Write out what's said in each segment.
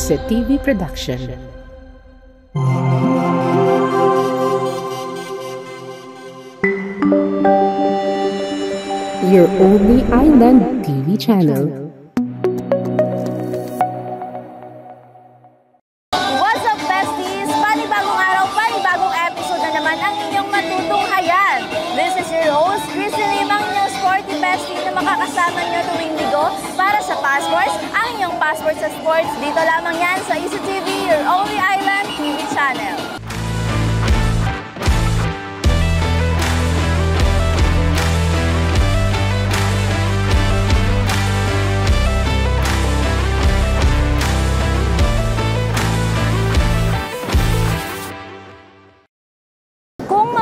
Jose TV Production. Your only island TV channel. What's up, besties? Panibagong araw, panibagong episode na naman ang inyong matutunghayan. This is your host, Christy Limang, inyong sporty bestie na makakasama nyo tuwing ligo para sa Passports, ang inyong passport sa sports. Dito lamang yan sa Isa TV, your only island TV channel.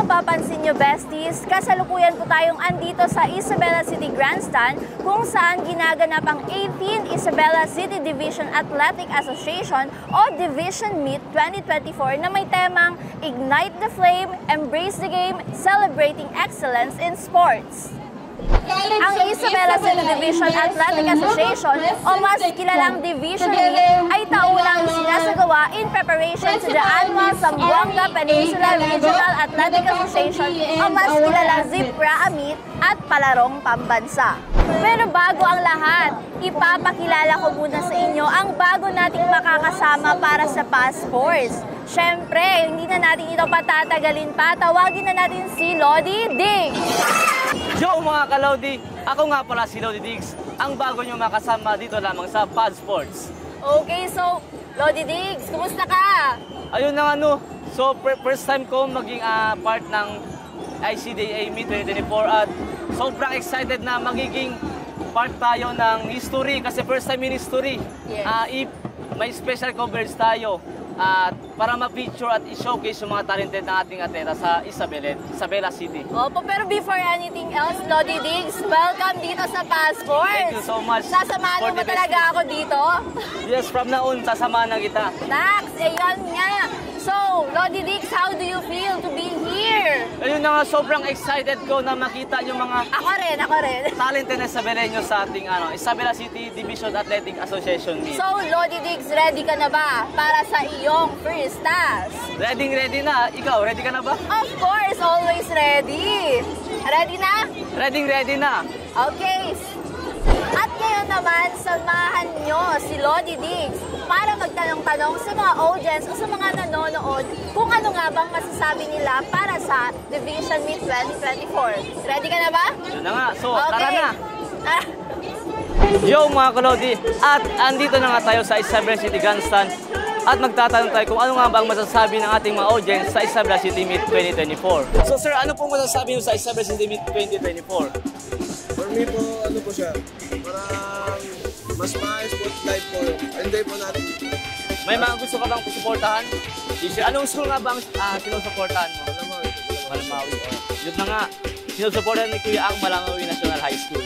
Mapapansin nyo, besties, kasalukuyan po tayong andito sa Isabela City Grandstand kung saan ginaganap ang 18th Isabela City Division Athletic Association o Division Meet 2024 na may temang Ignite the Flame, Embrace the Game, Celebrating Excellence in Sports. Ang Isabela City Division Athletic Association o mas kilalang Division Meet ay taunang sinasagawa in preparation to the annual Zamboanga Peninsula Regional Athletic Association o mas kilalang ZIPRA Meet at palarong pambansa. Pero bago ang lahat, ipapakilala ko muna sa inyo ang bago nating makakasama para sa Passports. Siyempre, hindi na natin ito patatagalin pa, tawagin na natin si Lodi Diggs! Yo mga ka-Lodi! Ako nga pala si Lodi Diggs, ang bago nyo makasama dito lamang sa Passports. Okay, so Lodi Diggs, kumusta ka? Ayun na ano, so first time ko maging part ng ICDA Meet 2024 at sobrang excited na magiging part tayo ng history kasi first time in history. Yes. May special coverage tayo at para ma-feature at i-showcase yung mga talented ng ating atleta sa Isabela City. Opo, pero before anything else, Lodi Diggs, welcome dito sa Passports. Thank you so much. Sasamahan mo ba talaga ako dito? Yes, from now on, sasamahan na kita. Nax, ayun nga. So, Lodi Diggs, how do you feel to be here? Ayun na nga, sobrang excited ko na makita yung mga Ako rin. talented na Isabeleños sa ating Isabela City Division Athletic Association Meet. So, Lodi Diggs, ready ka na ba para sa iyong first task? Ready na. Ikaw, ready ka na ba? Of course, always ready. Ready na? Ready na. Okay. At ngayon naman, samahan nyo si Lodi Diggs para magtanong-tanong sa mga audience o sa mga nanonood kung ano nga bang masasabi nila para sa Division Meet 2024. Ready ka na ba? Yun na nga. So, Okay. tara na. Yo mga ka-Lodi, at andito na nga tayo sa Isabela City Grandstand at magtatanong tayo kung ano nga bang masasabi ng ating mga audience sa Isabela City Meet 2024. So sir, ano pong masasabi nyo sa Isabela City Meet 2024? For me po, ano po siya, parang mas maayos po live po. Enjoy po natin. May mga gusto ka bang suportahan? Anong school nga bang sinusuportahan mo? Malamawi. Yun na nga, sinusuportahan ni Kuya ang Malamawi National High School.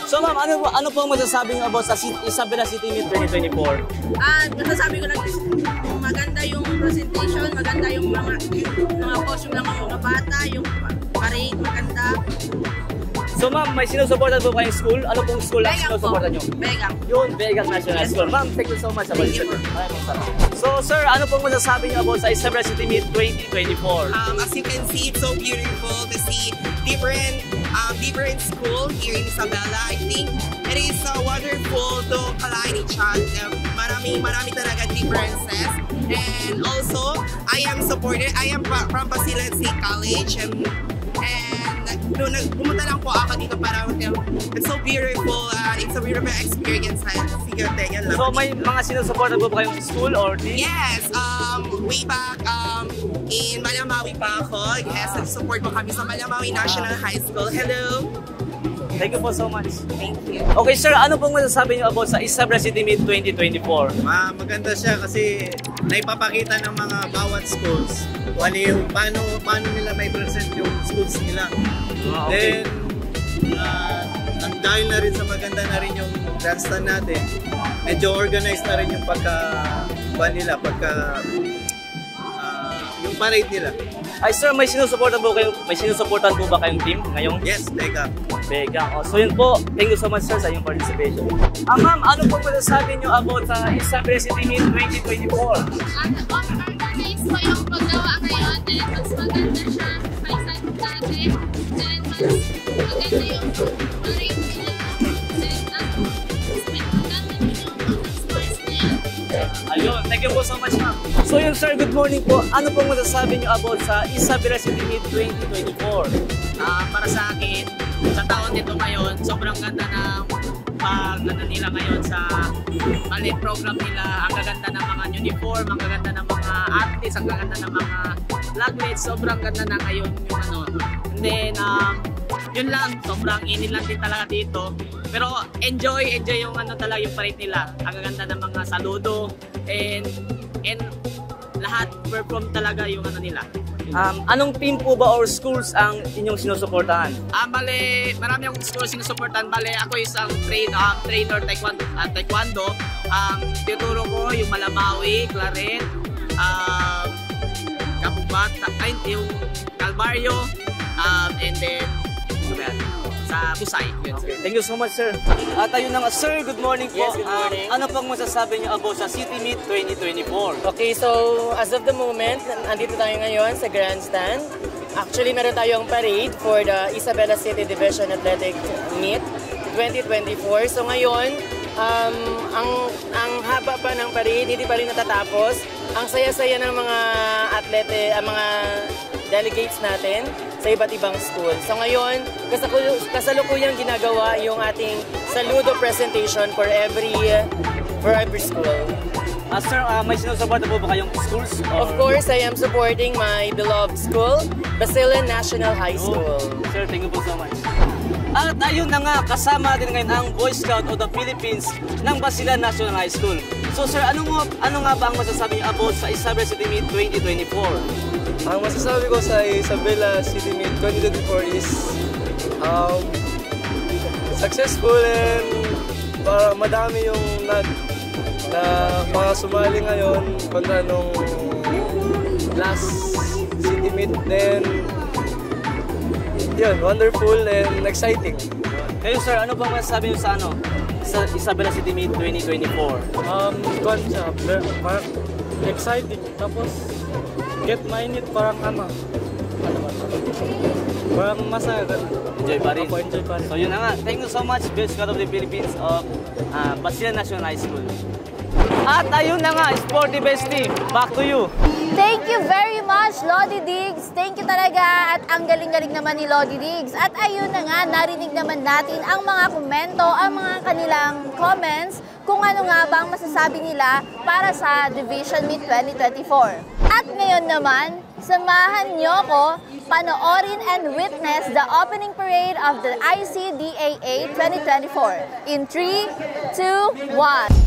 So ma'am, ano po masasabi niyo about sa Isabela City Meet 2024? Masasabi ko lang, maganda yung presentation, maganda yung mga costume ng mga bata, yung parade, maganda. So ma'am, may sinusuportan po kayong school? Ano pong school ang sinusuportan nyo? Begang. Yun, Begang National School. Ma'am, thank you so much sa pag-isip. So sir, ano pong masasabi niyo about sa Isabela City Meet 2024? As you can see, it's so beautiful to see different school here in Isabela. I think it is wonderful to align each other. Marami talaga differences. And also, I am from Basilan State College and pumunta lang po ako dito para it's so beautiful. It's a beautiful experience. Sige, yan lang. So may mga sinusuportan po ba kayong school or team? Yes, way back in Malamawi pa ako. Yes, support po kami sa Malamawi National High School. Hello! Thank you po so much. Thank you. Okay sir, ano pong masasabi niyo about sa Isabela City Meet 2024? Maganda siya kasi naipapakita ng mga bawat schools yung paano nila may present yung schools nila. Okay. Then, dahil na rin sa maganda na rin yung grandstand natin, medyo organized na rin yung pagka nila, yung parade nila. Ay sir, may sinusuportan po ba kayong team ngayong? Yes, Teka. Oh, so yun po, thank you so much sir sa inyong participation. Ma'am, ano po masasabi nyo about sa Isabela City Meet 2024? Organize ko yung paggawa ngayon, then mas maganda siya kaysa dati, then mas maganda yung parade nila, then maganda din yung mga stores na yan. Ayun, thank you po so much ma'am. So yun sir, good morning po. Ano pong masasabi nyo about sa Isabela City Meet 2024? Para sa akin, sa taon nito ngayon, sobrang ganda ng pag-ganda nila ngayon sa ballet program nila. Ang gaganda ng mga uniform, ang gaganda ng mga artists, ang gaganda ng mga flaglets. Sobrang ganda na ngayon yung ano. And then, yun lang, sobrang init lang din talaga dito. Pero enjoy yung ano talaga yung parade nila. Ang gaganda ng mga saludo and lahat perform talaga yung ano nila. Anong team po ba or schools ang inyong sinusuportahan? Bale, marami akong schools sinusuportahan. Bale, ako isang trainer taekwondo. Tinuturo ko yung Malamawi, Claret, Kabubata, yung Calvario, and then sa Busay. Okay, thank you so much sir. At ayun na nga sir, good morning po. Yes, good morning. Ano pang masasabi niyo about sa City Meet 2024? Okay, so as of the moment, andito tayo ngayon sa Grandstand. Actually, meron tayong parade for the Isabela City Division Athletic Meet 2024. So ngayon, ang haba pa ng parade, hindi pa rin natatapos. Ang saya-saya ng mga atlete, ang mga delegates natin sa iba't ibang school. So ngayon, kasalukuyang ginagawa yung ating saludo presentation for every school. Sir, may sinusuporta po ba kayong schools? Of course, I am supporting my beloved school, Basilan National High School. Sir, thank you po so much. At ayun na nga, kasama din ngayon ang Boy Scout of the Philippines ng Basilan National High School. So sir, ano nga ba ang masasabi niyo about sa Isabela City Meet 2024? Ang masasabi ko sa Isabela City Meet 2024 is successful and madami yung na mga sumali ngayon kontra nung last City Meet. Then yun, wonderful and exciting. Kayo sir, ano bang masasabi niyo sa sa Isabela City Meet 2024? Exciting. Tapos get mainit parang parang masaya. Enjoy pa rin. Enjoy pa rin. So yun na nga, thank you so much Boy Scout of the Philippines of Basilan National High School. At ayun na nga, Sporty Bestie, back to you. Thank you very much, Lodi Diggs. Thank you talaga at ang galing-galing naman ni Lodi Diggs. At ayun na nga, narinig naman natin ang mga komento, ang mga kanilang comments kung ano nga ba ang masasabi nila para sa Division Meet 2024. At ngayon naman, samahan niyo ko panoorin and witness the opening parade of the ICDAA 2024 in 3, 2, 1.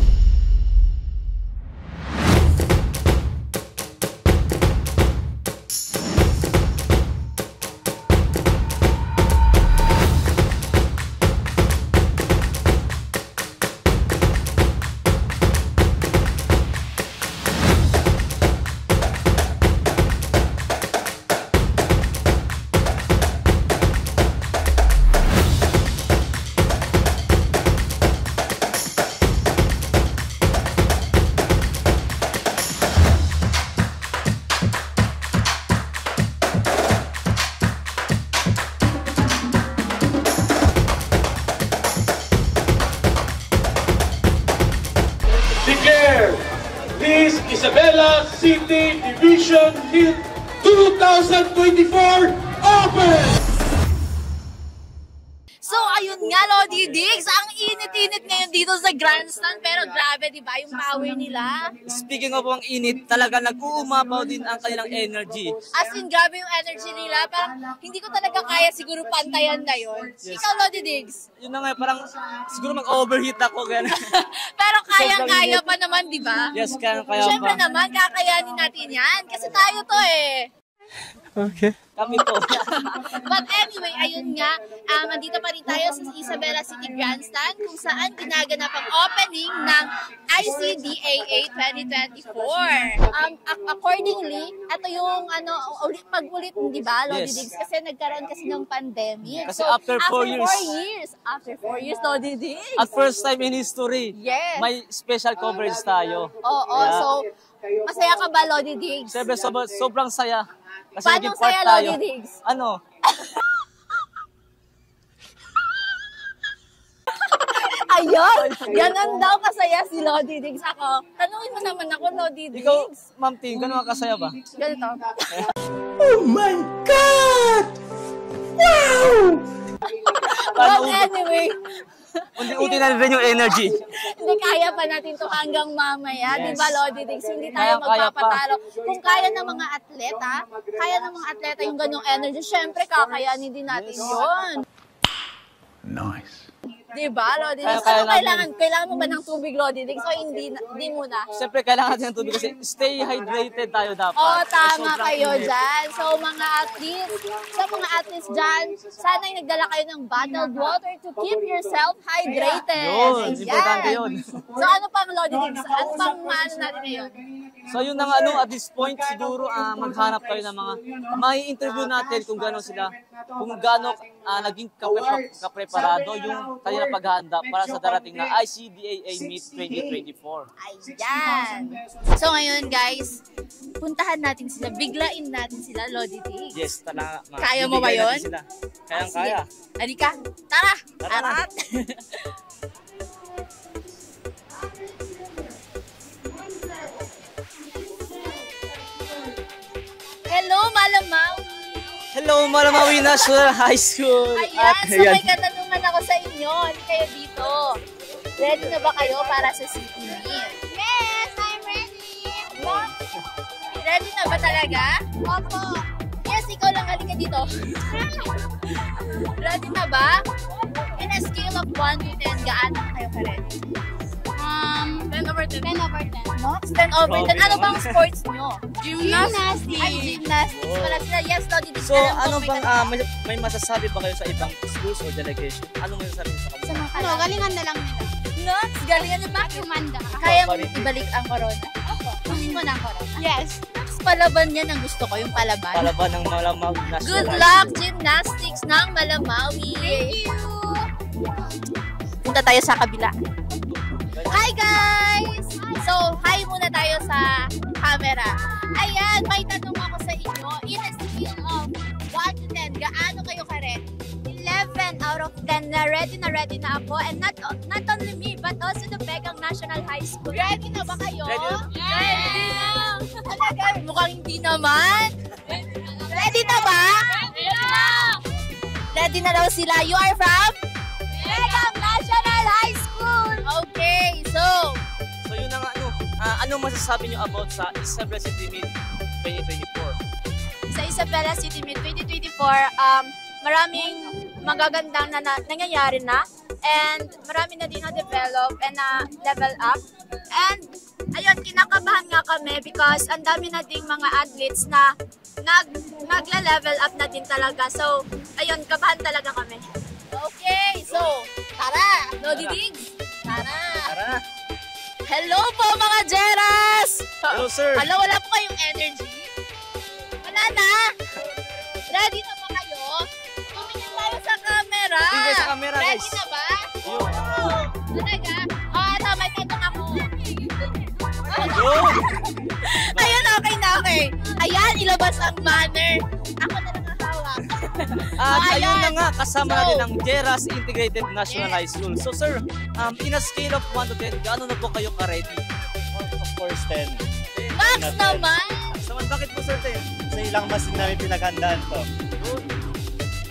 This Isabela City Division Meet 2024 open! So ayun nga, Lodi Diggs, ang init-init ngayon dito sa Grandstand, pero grabe, di ba, yung power nila? Speaking of ang init, talaga nag-uumapaw din ang kanilang energy. As in, grabe yung energy nila, parang hindi ko talaga kaya siguro pantayan ngayon. Ikaw, Lodi Diggs? Yun na nga, parang siguro mag-overheat ako. Pero kaya-kaya pa naman, di ba? Yes, kaya pa. Siyempre naman, kakayanin natin yan, kasi tayo to eh. Okay. Kami to. But anyway, ayun nga, andito pa rin tayo sa Isabela City Grandstand kung saan ginaganap ang opening ng ICDAA 2024. accordingly, ito yung pag-ulit, di ba, Lodi Yes. Diggs? Kasi nagkaroon kasi ng pandemic. Kasi after 4 After 4 years, Lodi Diggs. At first time in history, Yes. may special coverage tayo. Oo, Kaya, so, masaya ka ba, Lodi Diggs? siyempre, sobrang saya. Kasi Paano naging part saya, tayo. Lodi Diggs? Ano? Ayun! Ganon daw kasaya si Lodi Diggs. Ako, tanungin mo naman ako, Lodi Diggs. Ikaw, Ma'am Ting, gano'n ka kasaya ba? Ganito. Oh my God! Wow! Well, anyway, Unti-unti na rin yung energy. hindi kaya pa natin to hanggang mamaya, di ba, Lodi Diggs? Hindi tayo Kaya pa. magpapatalo. Kung kaya ng mga atleta yung ganong energy, syempre kakayanin din natin yun. Nice. Di ba, Lodi Diggs? Kaya Kailangan mo ba ng tubig, Lodi Diggs? O hindi muna? Siyempre, kailangan natin ng tubig kasi stay hydrated tayo dapat. Oo, tama Sobrang kayo init. dyan. So, mga athletes dyan, sana'y nagdala kayo ng bottled water to keep yourself hydrated. Yun, importante yun. So, ano pang, Lodi Diggs? Ano pang maano natin ngayon? So yun na nga, at this point siguro maghanap tayo ng mga mai-interview natin kung gano'n sila, kung gano'n naging kapreparado yung kanilang paghahanda para sa darating na ICDAA Meet 2024. Ayan. So ngayon guys, puntahan natin sila, biglain natin sila, Lodi Diggs. Yes, talaga. Kaya mo ba bibigyan yun? natin sila. Kayang-kaya. Halika, tara! Tara. Arat! Hello, Malamawi! Hello, Malamawi National High School! Ayan, so may katanungan ako sa inyo. Hindi kayo dito. Ready na ba kayo para sa City Meet? Yes, I'm ready. Ready na ba talaga? Opo. Yes, ikaw lang halika dito. Ready na ba? In a scale of 1 to 10, gaano kayo ka-ready? 10 over 10. 10 over 10. Max, 10 over 10. Ano bang sports nyo? Gymnastics. Ay, gymnastics pala sila. Yes, Lodi Diggs. So, alam ko ano may bang, katanungan. may masasabi ba kayo sa ibang schools or delegation? Ano masasabi sa kanila? Ano, galingan na lang nila. Max, galingan niyo ba? Tumanda. Kaya mo ibalik ang corona? Opo. Kunin mo na ang corona? Yes. Max, palaban yan ang gusto ko, yung palaban. Palaban ng Malamawi National Good High luck, School. gymnastics ng Malamawi. Thank you. Punta tayo sa kabila. Hi guys! So, hi muna tayo sa camera. Ayan, may tanong ako sa inyo. In a scale of 1 to 10, gaano kayo ka-ready? 11 out of 10 na ready na ako. And not only me, but also the Pegang National High School. Ready na ba kayo? Ready na? Ready na! Talaga, mukhang hindi naman. Ready na ba? Ready na! Ready na daw sila. You are from? Pegang National High School! Okay, so, yun na nga, anong masasabi nyo about sa Isabela City Meet 2024? Sa Isabela City Meet 2024, maraming magagandang nangyayari na and marami na din na-develop and na-level up. And ayun, kinakabahan nga kami because ang dami na ding mga athletes na nagla-level up na din talaga. So, ayun, kabahan talaga kami. okay, so, tara, Lodi Diggs. Tara. Tara! Hello po mga Jeras! Hello, sir! Hala, wala po kayong energy? Wala na? Ready na ba kayo? Tumingin tayo sa camera. Tingnan sa camera, Ready guys. na ba? Yun. Talaga? Ito, may tanong ako. Yun! Ayun, okay na, okay. Ayan, ilabas ang banner. Ako na lang ang hawak. At So, ayun na ayan. nga, kasama So, natin ang Jeras Integrated National Yes. High School. So sir, in a scale of 1 to 10, gaano na po kayo ka-ready? Of course, 10. Max naman. So, bakit po sir 10? Sa ilang mas namin pinaghandaan to.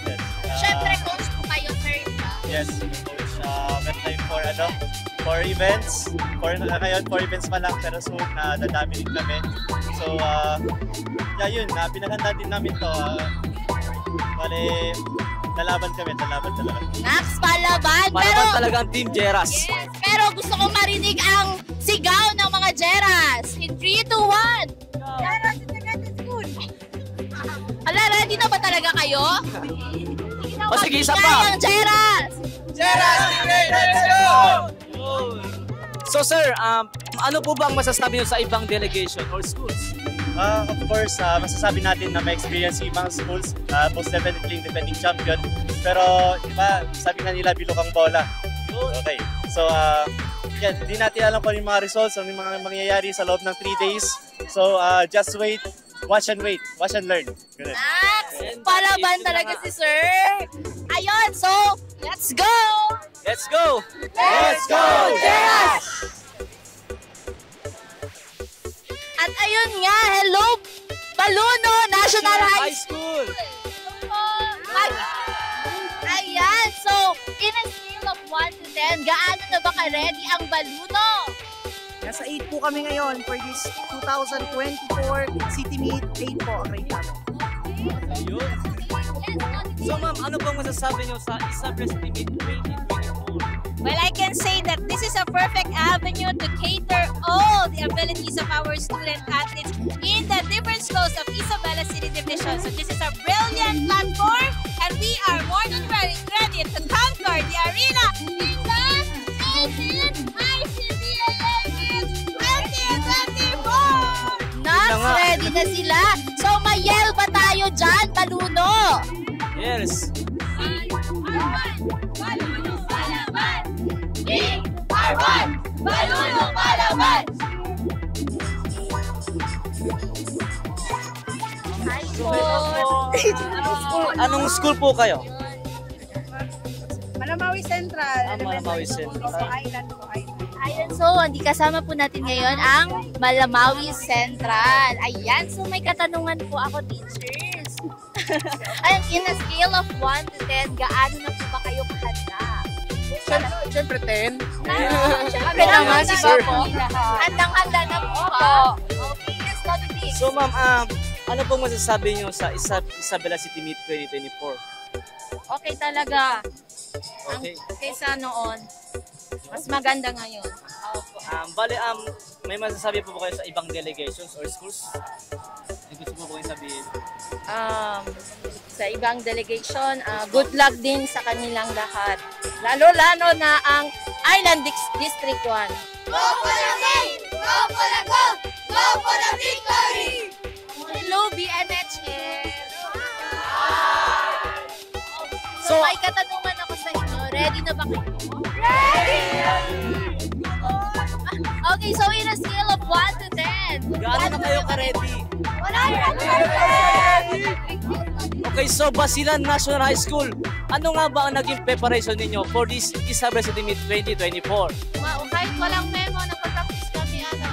Yes. Siyempre, coach po kayo, sir. Diba? Yes, coach. Meron tayo for events. Ngayon, 4 events pa lang, pero soon, dadami din kami. So, yun, pinaghandaan din namin to. Bale, lalaban kami, lalaban talaga. Max, palaban. Palaban talaga ang Team Jeras. Yes, pero gusto kong marinig ang sigaw ng mga Jeras. In 3, 2, 1. Jeras Integrated School. Hala, ready na ba talaga kayo? O sige, isa pa. Ang Jeras. Jeras Integrated School! So sir, Ano po ba ang masasabi niyo sa ibang delegation or schools? Of course, masasabi natin na may experience yung ibang schools, most definitely defending champion. Pero iba, sabi nga nila, bilog ang bola. Okay, so yan, di natin alam kung yung mga results, yung mga mangyayari sa loob ng 3 days. So just wait, watch and learn. Ganun. Palaban talaga si Sir. Ayun, so let's go! Let's go! Let's go, Jazz! At ayun nga, hello, Baluno National High School! Ayan, so in a scale of 1 to 10, gaano na ba ka-ready ang Baluno? Nasa 8 po kami ngayon for this 2024 City Meet. 8 po ang rate namin. So ma'am, ano bang masasabi niyo sa Isabela City Meet 2024? Well, I can say that this is a perfect avenue to cater all the abilities of our student athletes in the different schools of Isabela City Division. So this is a brilliant platform and we are more than ready to conquer the arena in the 18th ICDAA 2024! Nas, ready na sila. So mayel ba tayo dyan, Baluno? Yes. R1, Baluno Palaban! Anong school po kayo? Malamawi Central. Malamawi Central. Island po. Ayan, so hindi kasama po natin ngayon ang Malamawi Central. Ayan, so may katanungan po ako, teachers. Ayan, in a scale of 1 to 10, gaano na po ba kayo kahanda? Siyempre 10. Siyempre naman, si Sir. Handang-handa na po ba? Okay, yes, Totally. So ma'am, ano pong masasabi niyo sa Isabela City Meet 2024? Okay talaga. Okay. Kaysa noon, mas maganda ngayon. Bale, may masasabi po ba kayo sa ibang delegations or schools? Gusto mo po kayong sabihin? Sa ibang delegation, good luck din sa kanilang lahat. Lalo-lalo na ang Island District 1. Go for the game! Go for the gold! Go for the victory! Hello, BNHS! So, may katanungan ako sa inyo. Ready na ba kayo? Ready! Okay, so in a scale of 1 to 10. Gaano na kayo ka-ready? Wala na ready! Okay, so Basilan National High School, ano nga ba ang naging preparation ninyo for this Isabela City Meet 2024? Kahit walang memo, nagpa-practice kami, like,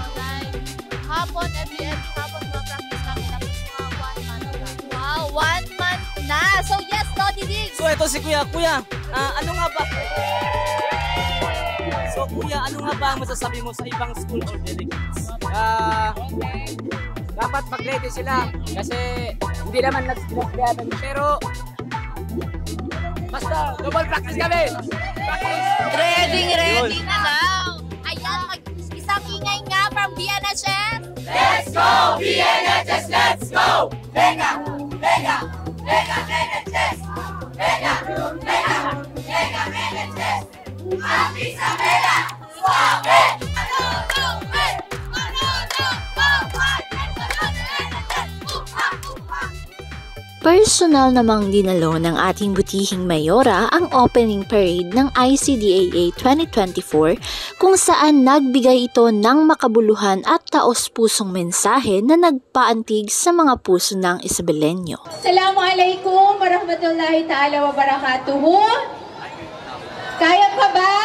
hapon, every hapon, nagpa-practice kami, tapos mga 1 month na. Wow, 1 month na! So yes, Toddy Diggs! So ito si Kuya. Kuya, ano nga ba? So Kuya, ano nga ba ang masasabi mo sa ibang school or delegates? Dapat mag-ready sila kasi hindi naman nag-ready pero basta double practice kami. Ready na daw. Ayan, isang ingay nga from BNHS. Let's go, BNHS, let's go! Venga, venga, venga, BNHS! Venga, venga, venga, BNHS! ¡A Isabela! ¡Suave! Personal namang dinalo ng ating butihing mayora ang opening parade ng ICDAA 2024 kung saan nagbigay ito ng makabuluhan at taos-pusong mensahe na nagpaantig sa mga puso ng Isabelenyo. Assalamualaikum warahmatullahi ta'ala wabarakatuhu. Kaya pa ba?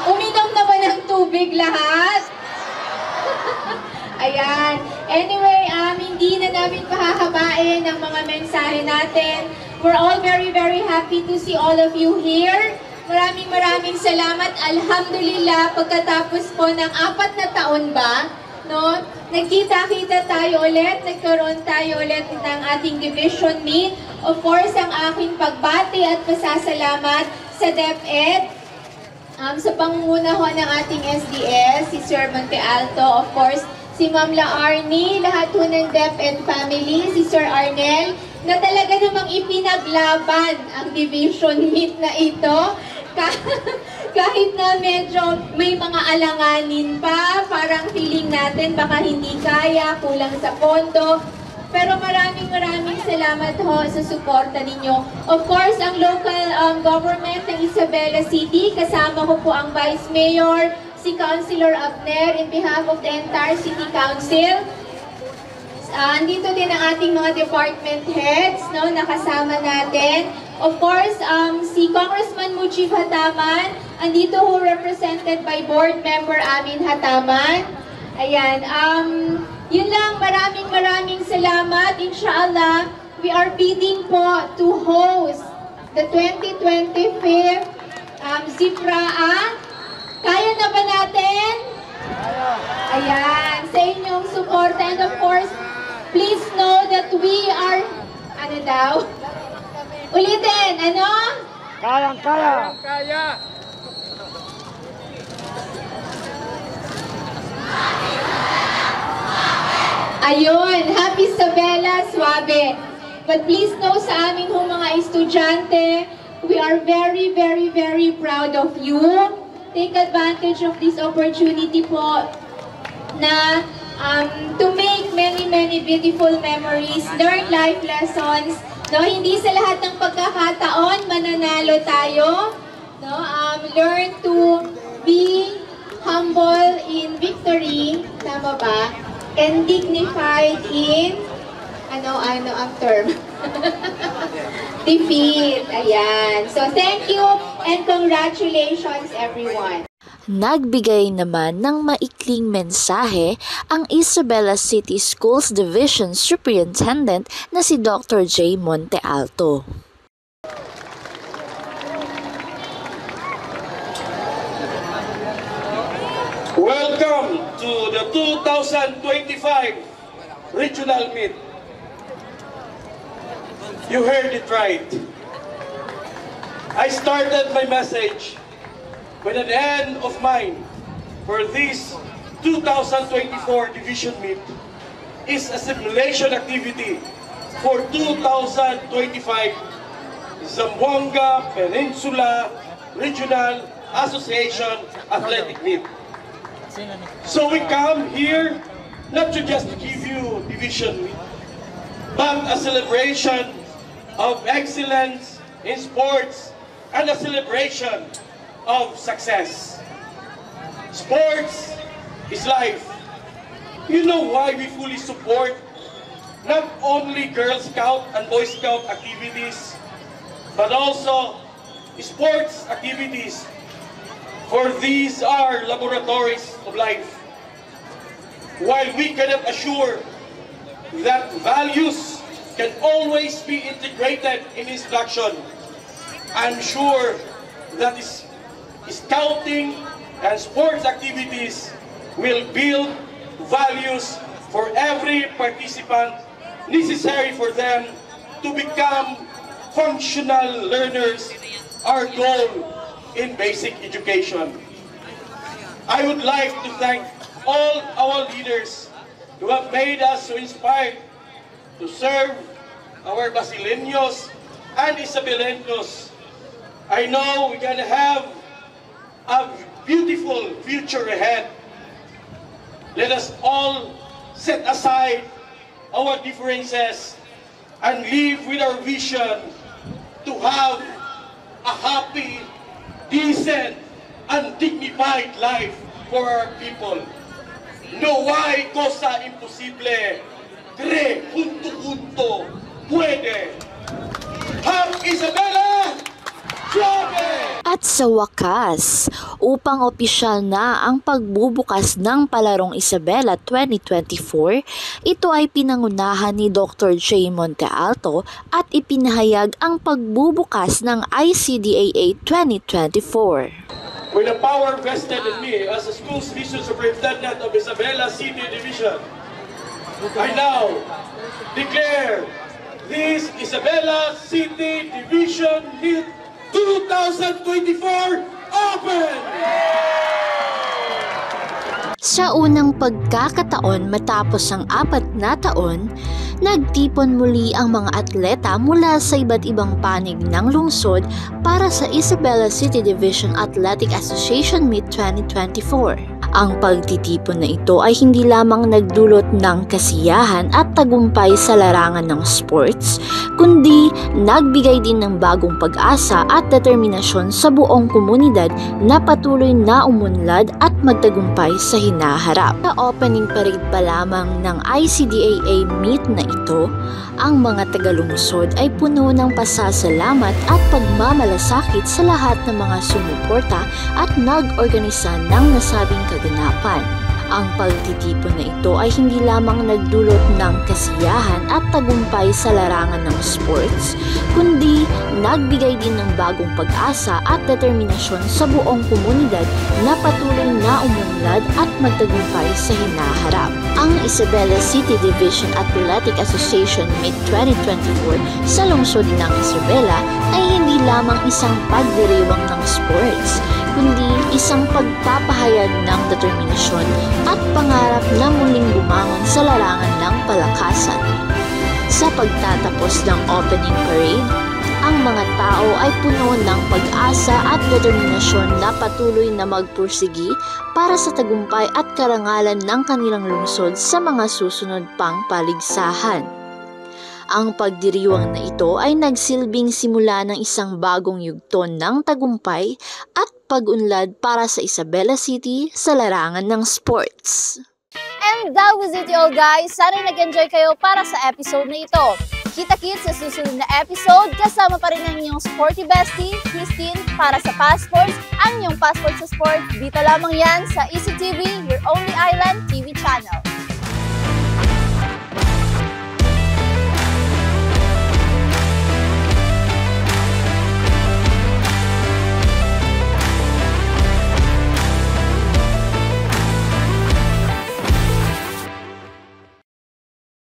Uminom naman ng tubig lahat? Ayan. Anyway, hindi na namin pahahabain ang mga mensahe natin. We're all very, very happy to see all of you here. Maraming salamat. Alhamdulillah, pagkatapos po ng 4 na taon ba, no? Nagkita-kita tayo ulit, nagkaroon tayo ulit ng ating division meet. Of course, ang aking pagbati at pasasalamat sa DepEd, sa pangunguna ho ng ating SDS, si Sir Monte Alto, of course, si Ma'am La Arnie, lahat ho ng DepEd family, si Sir Arnel, na talaga namang ipinaglaban ang division meet na ito. kahit na medyo may mga alanganin pa, parang feeling natin baka hindi kaya, kulang sa pondo. Pero maraming salamat ho sa suporta ninyo. Of course, ang local government ng Isabela City, kasama ko po ang Vice Mayor, si Councilor Abner, in behalf of the entire City Council. Andito din ang ating mga department heads, no, nakasama natin. Of course, si Congressman Mujib Hataman, andito ho represented by Board Member Amin Hataman. Ayan, yun lang, maraming salamat. Inshallah, we are bidding po to host the 2025 ZIPRA. Kaya na ba natin? Ayan, sa inyong support. And of course, please know that we are, ano daw? Ulitin, ano? Kaya. Ayun, Happy Isabela, Suabe. But please know sa amin ho mga estudyante, we are very proud of you. Take advantage of this opportunity po na to make many beautiful memories, learn life lessons. No, hindi sa lahat ng pagkakataon mananalo tayo. No, learn to be humble in victory, tama ba? And dignified in ano ang term? Defeat. Ayan. So thank you and congratulations everyone. Nagbigay naman ng maikling mensahe ang Isabela City Schools Division Superintendent na si Dr. J. Monte Alto. Welcome to the 2025 Regional Meet. You heard it right. I started my message with an end of mind for this 2024 Division Meet is a simulation activity for 2025 Zamboanga Peninsula Regional Association Athletic Meet. So we come here not to just give you division meet, but a celebration of excellence in sports and a celebration of success. Sports is life. You know why we fully support not only Girl Scout and Boy Scout activities, but also sports activities. For these are laboratories of life. While we cannot assure that values can always be integrated in instruction, I'm sure that scouting and sports activities will build values for every participant necessary for them to become functional learners, our goal in basic education. I would like to thank all our leaders who have made us so inspired to serve our Basileños and Isabeleños. I know we're going to have a beautiful future ahead. Let us all set aside our differences and live with our vision to have a happy, decent, and dignified life for our people. No hay cosa imposible. Cree, junto, puede. Ham Isabela! Suave! At sa wakas, upang opisyal na ang pagbubukas ng Palarong Isabela 2024, ito ay pinangunahan ni Dr. J. Monte Alto at ipinahayag ang pagbubukas ng ICDAA 2024. With the power vested in me as the Schools Division Superintendent of Isabela City Division, I now declare this Isabela City Division Meet 2024 open! Sa unang pagkakataon matapos ang 4 na taon, nagtipon muli ang mga atleta mula sa iba't ibang panig ng lungsod para sa Isabela City Division Athletic Association Meet 2024. Ang pagtitipon na ito ay hindi lamang nagdulot ng kasiyahan at tagumpay sa larangan ng sports, kundi nagbigay din ng bagong pag-asa at determinasyon sa buong komunidad na patuloy na umunlad at magtagumpay sa hinaharap. Sa opening parade pa lamang ng ICDAA meet na ito, ang mga tagalungsod ay puno ng pasasalamat at pagmamalasakit sa lahat ng mga sumuporta at nag-organisa ng nasabing kaganapan. Ang pagtitipon na ito ay hindi lamang nagdulot ng kasiyahan at tagumpay sa larangan ng sports, kundi nagbigay din ng bagong pag-asa at determinasyon sa buong komunidad na patuloy na umunlad at magtagumpay sa hinaharap. Ang Isabela City Division Athletic Association Meet 2024 sa lungsod ng Isabela ay hindi lamang isang pagdiriwang ng sports, kundi isang pagpapahayag ng determinasyon at pangarap na muling bumangon sa larangan ng palakasan. Sa pagtatapos ng opening parade, ang mga tao ay puno ng pag-asa at determinasyon na patuloy na magpursigi para sa tagumpay at karangalan ng kanilang lungsod sa mga susunod pang paligsahan. Ang pagdiriwang na ito ay nagsilbing simula ng isang bagong yugto ng tagumpay at pag-unlad para sa Isabela City sa larangan ng sports. And that was it all guys! Sana nag-enjoy kayo para sa episode na ito. Kita-kits sa susunod na episode, kasama pa rin ang inyong sporty bestie, Christine, para sa Passports, ang inyong passport sa sport. Dito lamang yan sa ECTV, your only island TV channel.